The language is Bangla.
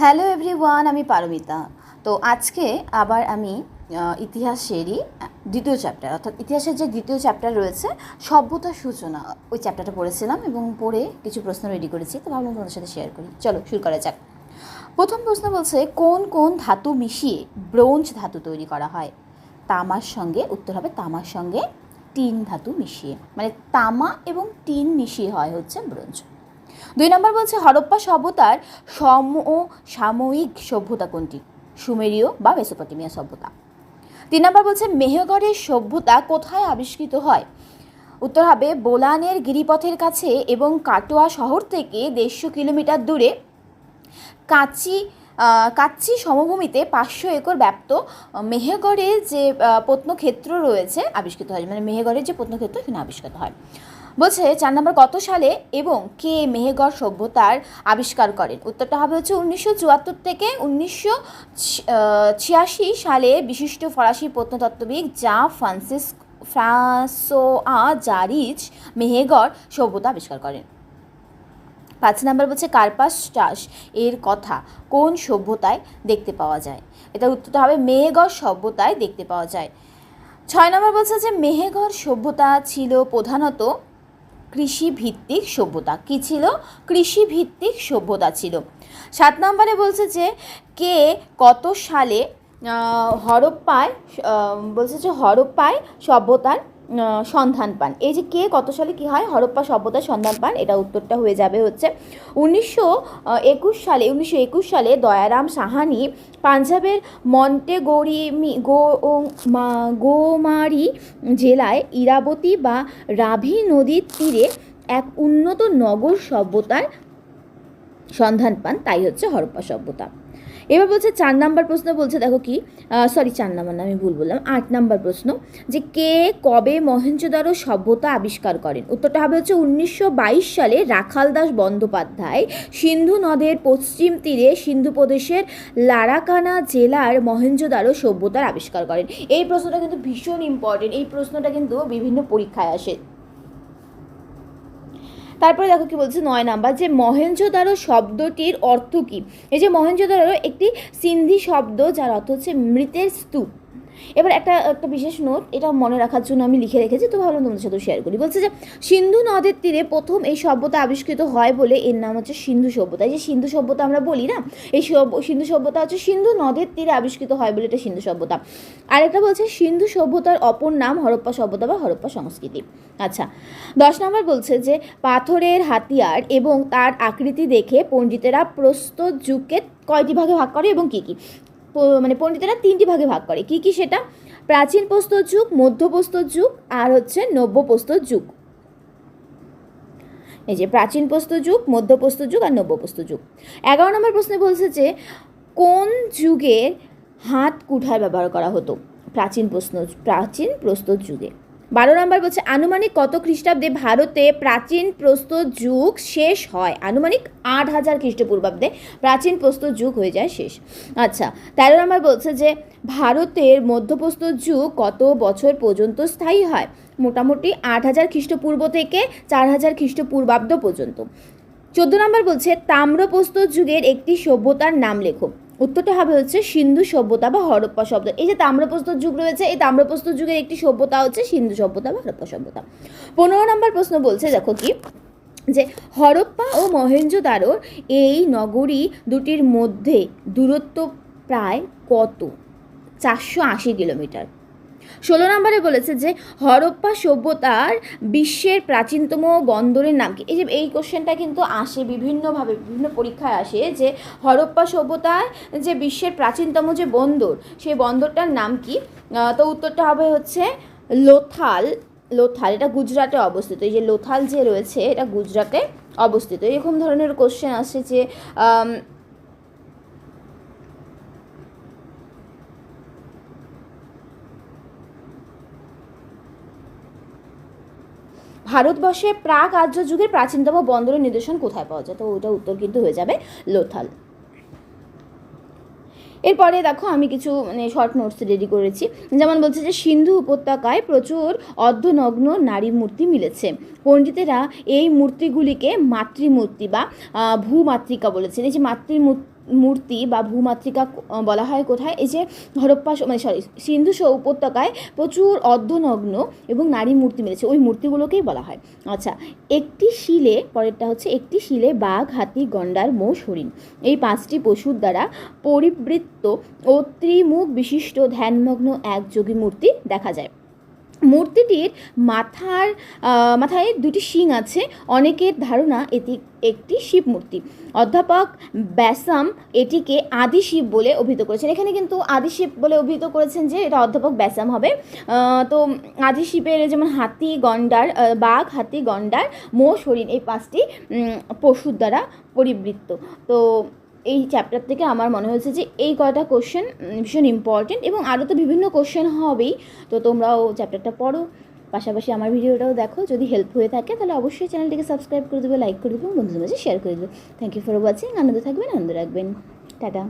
হ্যালো এভরিওয়ান, আমি পারমিতা। তো আজকে আবার আমি ইতিহাসেরই দ্বিতীয় চ্যাপ্টার, অর্থাৎ ইতিহাসের যে দ্বিতীয় চ্যাপ্টার রয়েছে সভ্যতার সূচনা, ওই চ্যাপ্টারটা পড়েছিলাম এবং পড়ে কিছু প্রশ্ন রেডি করেছি। তো ভাবলাম তোমাদের সাথে শেয়ার করি। চলো শুরু করা যাক। প্রথম প্রশ্ন বলছে, কোন কোন ধাতু মিশিয়ে ব্রোঞ্জ ধাতু তৈরি করা হয়? তামার সঙ্গে, উত্তর হবে তামার সঙ্গে টিন ধাতু মিশিয়ে, মানে তামা এবং টিন মিশিয়ে হয় হচ্ছে ব্রোঞ্জ। 2 নম্বর বলছে, হরপ্পা সভ্যতার সমসাময়িক সভ্যতা কোনটি? সুমেরীয় বা মেসোপটেমিয়া সভ্যতা। 3 নম্বর বলছে, মেহেরগড়ের সভ্যতা কোথায় আবিষ্কৃত হয়? উত্তর হবে বোলানের গিরিপথের কাছে এবং কাটোয়া শহর থেকে 150 কিলোমিটার দূরে কাচ্চি সমভূমিতে 500 একর ব্যাপ্ত মেহেরগড়ের যে প্রত্নক্ষেত্র রয়েছে আবিষ্কৃত হয়, মানে মেহেরগড়ের যে প্রত্নক্ষেত্র এখানে আবিষ্কৃত হয়। বলছে 4 নম্বর, কত সালে এবং কে মেহেরগড় সভ্যতার আবিষ্কার করেন? উত্তরটা হবে হচ্ছে 1974 থেকে 1986 সালে বিশিষ্ট ফরাসি প্রত্নতত্ত্ববিদ ফ্রাঁসোয়া জারিজ মেহেরগড় সভ্যতা আবিষ্কার করেন। 5 নম্বর বলছে, কার্পাস চাষ এর কথা কোন সভ্যতায় দেখতে পাওয়া যায়? এটা উত্তরটা হবে মেহেরগড় সভ্যতায় দেখতে পাওয়া যায়। 6 নম্বর বলছে যে মেহেরগড় সভ্যতা ছিল প্রধানত কৃষিভিত্তিক সভ্যতা। কি ছিল? কৃষিভিত্তিক সভ্যতা ছিল। 7 নম্বরে বলছে যে কে কত সালে হরপ্পায় বলছে যে হরপ্পায় সভ্যতার সন্ধান পান? এই যে কে কত সালে কি হয় হরপ্পা সভ্যতার সন্ধান পান, এটা উত্তরটা হয়ে যাবে হচ্ছে 1921 সালে দয়ারাম সাহানি পাঞ্জাবের গোমারি জেলায় ইরাবতী বা রাভি নদীর তীরে এক উন্নত নগর সভ্যতার সন্ধান পান, তাই হচ্ছে হরপ্পা সভ্যতা। এবার বলছে 4 নম্বর প্রশ্ন বলছে, দেখো কি 4 নম্বর না, আমি ভুল বললাম, 8 নম্বর প্রশ্ন, যে কে কবে মহেঞ্জোদারো সভ্যতা আবিষ্কার করেন? উত্তরটা হবে হচ্ছে 1922 সালে রাখালদাস বন্দ্যোপাধ্যায় সিন্ধু নদের পশ্চিম তীরে সিন্ধু প্রদেশের লারাকানা জেলার মহেঞ্জোদারো সভ্যতার আবিষ্কার করেন। এই প্রশ্নটা কিন্তু ভীষণ ইম্পর্টেন্ট, এই প্রশ্নটা কিন্তু বিভিন্ন পরীক্ষায় আসে। তারপরে দেখো কি বলছে 9 নাম্বার, যে মহেঞ্জোদারো শব্দটির অর্থ কী? এই যে মহেঞ্জোদারো একটি সিন্ধি শব্দ যার অর্থ হচ্ছে মৃতের স্তূপ। এবার একটা বিশেষ নোট, এটা মনে রাখার জন্য আমি লিখে রেখেছি, তো ভাবলাম তোমাদের সাথে শেয়ার করি। বলছে যে সিন্ধু নদের তীরে প্রথম এই সভ্যতা আবিষ্কৃত হয় বলে এর নাম হচ্ছে সিন্ধু সভ্যতা। এই যে সিন্ধু সভ্যতা আমরা বলি না, এই সিন্ধু সভ্যতা হচ্ছে সিন্ধু নদের তীরে আবিষ্কৃত হয় বলে এটা সিন্ধু সভ্যতা। আরেকটা বলছে সিন্ধু সভ্যতার অপর নাম হরপ্পা সভ্যতা বা হরপ্পা সংস্কৃতি। আচ্ছা, 10 নম্বর বলছে যে পাথরের হাতিয়ার এবং তার আকৃতি দেখে পণ্ডিতেরা প্রস্তর যুগকে কয়টি ভাগে ভাগ করে এবং কী কী? মানে পণ্ডিতেরা 3টি ভাগে ভাগ করে। কি কি সেটা? প্রাচীন প্রস্তর যুগ, মধ্যপ্রস্তর যুগ আর হচ্ছে নব্যপ্রস্তর যুগ। এই যে প্রাচীন প্রস্তর যুগ, মধ্যপ্রস্তর যুগ আর নব্যপ্রস্তর যুগ। 11 নম্বর প্রশ্নে বলছে যে কোন যুগে হাত কুঠার ব্যবহার করা হতো? প্রাচীন প্রস্তর যুগে। 12 নম্বর বলছে আনুমানিক কত খ্রিস্টাব্দে ভারতে প্রাচীন প্রস্তর যুগ শেষ হয়? আনুমানিক 8000 খ্রিস্টপূর্বাব্দে প্রাচীন প্রস্তর যুগ হয়ে যায় শেষ। আচ্ছা, 13 নম্বর বলছে যে ভারতের মধ্যপ্রস্তর যুগ কত বছর পর্যন্ত স্থায়ী হয়? মোটামুটি 8000 খ্রিস্টপূর্ব থেকে 4000 খ্রিস্টপূর্বাব্দ পর্যন্ত। 14 নম্বর বলছে তাম্রপ্রস্তর যুগের একটি সভ্যতার নাম লেখো। উত্তরটা হবে হচ্ছে সিন্ধু সভ্যতা বা হরপ্পা সভ্যতা। এই যে তাম্রপ্রস্তর যুগ রয়েছে, এই তাম্রপ্রস্তর যুগের একটি সভ্যতা হচ্ছে সিন্ধু সভ্যতা বা হরপ্পা সভ্যতা। 15 নম্বর প্রশ্ন বলছে, দেখো কি, যে হরপ্পা ও মহেঞ্জোদারোর এই নগরী দুটির মধ্যে দূরত্ব প্রায় কত? 480 কিলোমিটার। 16 নম্বরে বলেছে যে হরপ্পা সভ্যতার বিশ্বের প্রাচীনতম বন্দরের নাম কি? এই যে এই কোশ্চেনটা কিন্তু আসে বিভিন্নভাবে, বিভিন্ন পরীক্ষায় আসে যে হরপ্পা সভ্যতার যে বিশ্বের প্রাচীনতম যে বন্দর, সেই বন্দরটার নাম কি? তো উত্তরটা হবে হচ্ছে লোথাল। এটা গুজরাটে অবস্থিত। এই যে লোথাল যে রয়েছে এটা গুজরাটে অবস্থিত। এরকম ধরনের কোশ্চেন আসে যে ভারতবর্ষে প্রাক আর্য যুগের প্রাচীনতম বন্দরের নিদর্শন কোথায় পাওয়া যায়? তো ওইটা উত্তর কিন্তু হয়ে যাবে লোথাল। এরপরে দেখো আমি কিছু শর্ট নোটস রেডি করেছি। যেমন বলছে যে সিন্ধু উপত্যকায় প্রচুর অর্ধনগ্ন নারী মূর্তি মিলেছে। পণ্ডিতেরা এই মূর্তিগুলিকে মাতৃমূর্তি বা ভূমাতৃকা বলেছেন। এই যে মূর্তি বা ভূমাতৃকা বলা হয় কোথায়? এই যে হরপ্পা সিন্ধু উপত্যকায় প্রচুর অর্ধনগ্ন এবং নারী মূর্তি মিলেছে, ওই মূর্তিগুলোকেই বলা হয়। আচ্ছা, একটি শিলে, পরেরটা হচ্ছে একটি শিলে বাঘ, হাতি, গন্ডার, মোষ, হরিণ এই 5টি পশুর দ্বারা পরিবৃত্ত ও ত্রিমুখ বিশিষ্ট ধ্যানমগ্ন এক যোগী মূর্তি দেখা যায়। মূর্তিটির মাথায় 2টি শিং আছে। অনেকের ধারণা এটি একটি শিব মূর্তি। অধ্যাপক ব্যাসাম এটিকে আদি শিব বলে অভিহিত করেছেন। এখানে কিন্তু আদি শিব বলে অভিহিত করেছেন যে এটা অধ্যাপক ব্যাসাম হবে। তো আদি শিবের যেমন বাঘ, হাতি, গন্ডার, মোষ, হরিণ এই 5টি পশুর দ্বারা পরিবৃত্ত। তো এই চ্যাপ্টার থেকে আমার মনে হয়েছে যে এই কয়টা কোশ্চেন ভীষণ ইম্পর্টেন্ট, এবং আরও তো বিভিন্ন কোশ্চেন হবেই। তো তোমরাও চ্যাপ্টারটা পড়ো, পাশাপাশি আমার ভিডিওটাও দেখো। যদি হেল্প হয়ে থাকে তাহলে অবশ্যই চ্যানেলটিকে সাবস্ক্রাইব করে দেবে, লাইক করে দেবে, বন্ধুদের মাঝে শেয়ার করে দেবে। Thank you for watching. আনন্দ থাকবেন, আনন্দ রাখবেন। টাটা।